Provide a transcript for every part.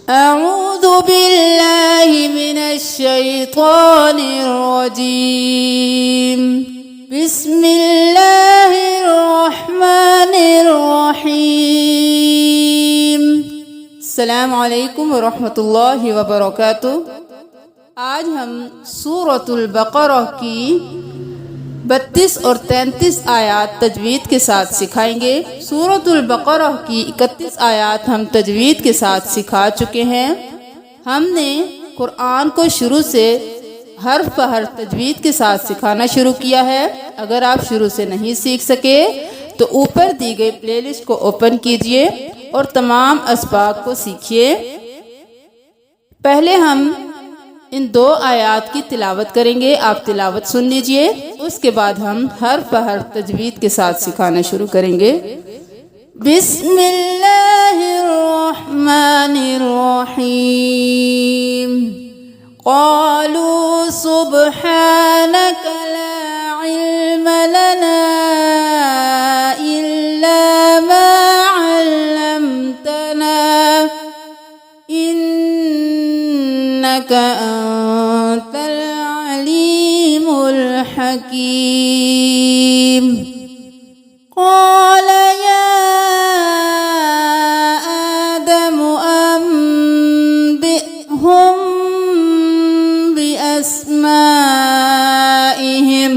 أعوذ بالله من الشيطان الرجيم بسم الله الرحمن الرحيم السلام علیکم ورحمۃ اللہ وبرکاتہ۔ آج ہم سورۃ البقرہ کی 32 اور 33 آیات تجوید کے ساتھ سکھائیں گے۔ سورۃ البقرہ کی 31 آیات ہم تجوید کے ساتھ سکھا چکے ہیں۔ ہم نے قرآن کو شروع سے حرف بہ حرف تجوید کے ساتھ سکھانا شروع کیا ہے۔ اگر آپ شروع سے نہیں سیکھ سکے تو اوپر دی گئی پلے لسٹ کو اوپن کیجئے اور تمام اسباق کو سیکھیے۔ پہلے ہم ان 2 آیات کی تلاوت کریں گے، آپ تلاوت سن لیجئے، اس کے بعد ہم حرف بہ حرف تجوید کے ساتھ سکھانا شروع کریں گے۔ بسم اللہ الرحمن الرحیم قالوا سبحانك لا علم لنا إلا ما علمتنا إنك أنت العليم الحكيم قال يا آدم أنبئهم بأسمائهم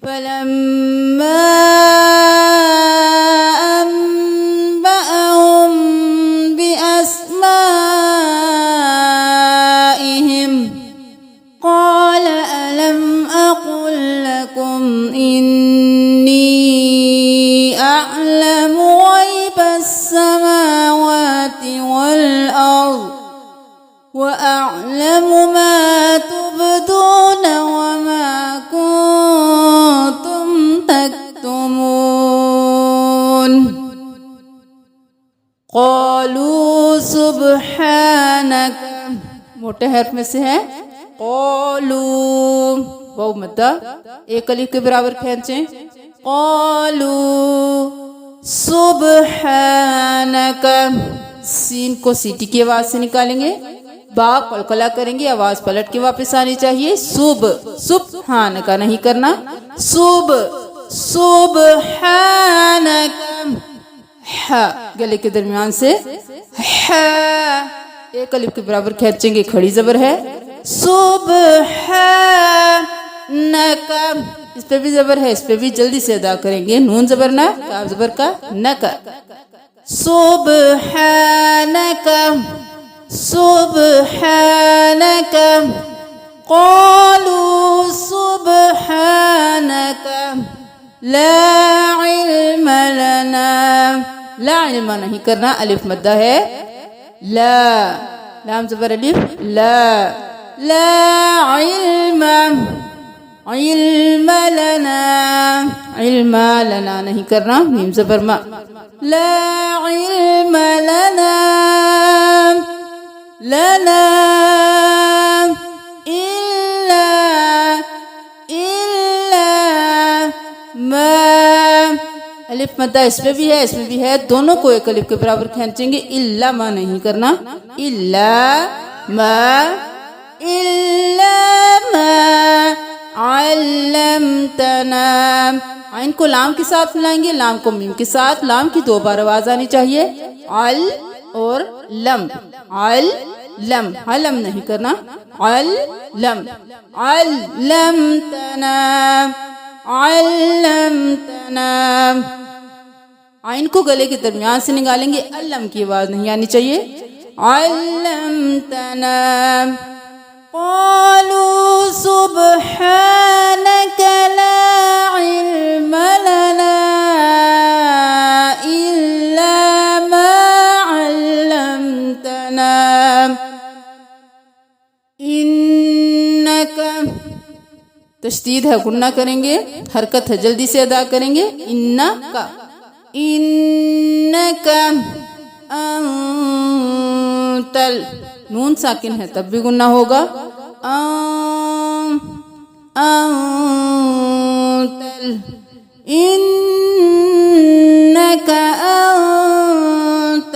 فلما أنبأهم بأسمائهم قال ألم أقل لكم إني أعلم غيب السماوات والأرض وأعلم ما تبدون وما كنتم تكتمون قالوا سبحانك موٹے حرف میں سے ہے قالوا واو مدہ ایک الف کے برابر کھینچیں قالوا سبحانك سین کو سیٹی کی آواز سے نکالیں گے، با قلقلہ کریں گے، آواز پلٹ کے واپس آنی چاہیے۔ سبحانک نہیں کرنا، سبحانک ح گلے کے درمیان سے ح ایک الف کے برابر کھینچیں گے، کھڑی زبر ہے۔ سبحانک اس پہ بھی زبر ہے، اس پہ بھی جلدی سے ادا کریں گے، نون زبر نہ، کاف زبر کا نک۔ سبحانک سبحانک قالوا سبحانک لا علم لنا، لا علم نہیں کرنا، الف مدہ ہے، لا لام زبر الف لا، لا علم علم لنا، علم لنا نہیں کرنا، میم زبر ما، لا علم لنا لنا إلا ما الف مدہ اس پہ بھی ہے، اس میں بھی ہے، دونوں کو ایک الف کے برابر کھینچیں گے، الا ما نہیں کرنا، الا ما علمتنا، عین کو لام کے ساتھ ملائیں گے، لام کو میم کے ساتھ، لام کی 2 بار آواز آنی چاہیے، عل اور لم، علم علم نہیں کرنا، علم علمتنا علمتنا، عین کو گلے کے درمیان سے نکالیں گے، علم کی آواز نہیں آنی چاہیے، علمتنا قالوا سبحانك لا علم لنا إلا ما علمتنا إنك تشدید ہے، گنہ کریں گے، حرکت ہے، جلدی سے ادا کریں گے، إنك أنتل نون ساکن ہے تب بھی گنہ ہوگا، أنتل إنك أنت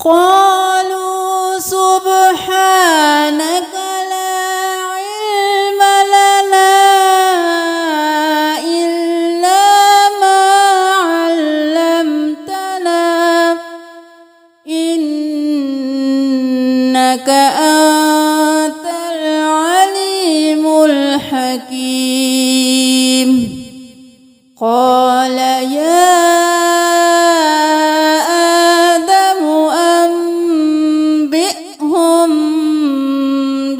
قالوا سبحانك لا علم لنا إلا ما علمتنا إنك أنت العليم الحكيم قال يا آدم أنبئهم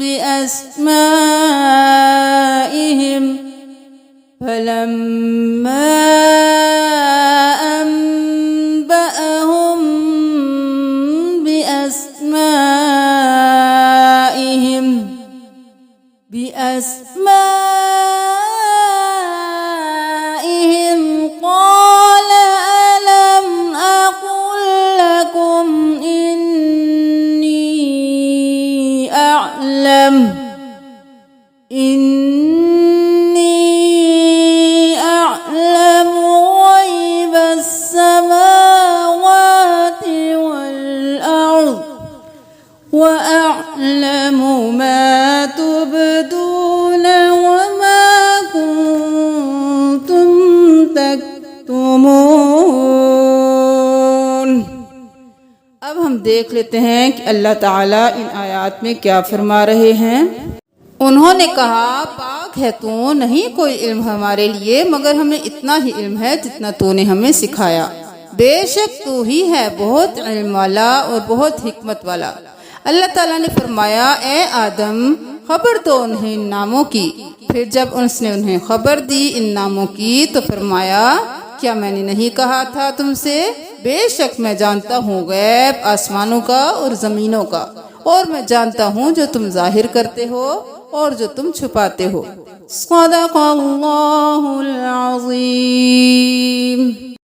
بأسمائهم فلما أنبأهم بأسمائهم قال ألم أقل لكم إني أعلم غيب السماوات والأرض وأعلم ما تبدون وما كنتم تكتمون۔ اب ہم دیکھ لیتے ہیں کہ اللہ تعالیٰ ان آیات میں کیا فرما رہے ہیں۔ انہوں نے کہا پاک ہے تو، نہیں کوئی علم ہمارے لیے مگر ہمیں اتنا ہی علم ہے جتنا تو نے ہمیں سکھایا، بے شک تو ہی ہے بہت علم والا اور بہت حکمت والا۔ اللہ تعالیٰ نے فرمایا اے آدم خبر دو انہیں ان ناموں کی۔ پھر جب اس نے انہیں خبر دی ان ناموں کی تو فرمایا کیا میں نے نہیں کہا تھا تم سے، بے شک میں جانتا ہوں غیب آسمانوں کا اور زمینوں کا، اور میں جانتا ہوں جو تم ظاہر کرتے ہو اور جو تم چھپاتے ہو۔ صدق اللہ العظیم۔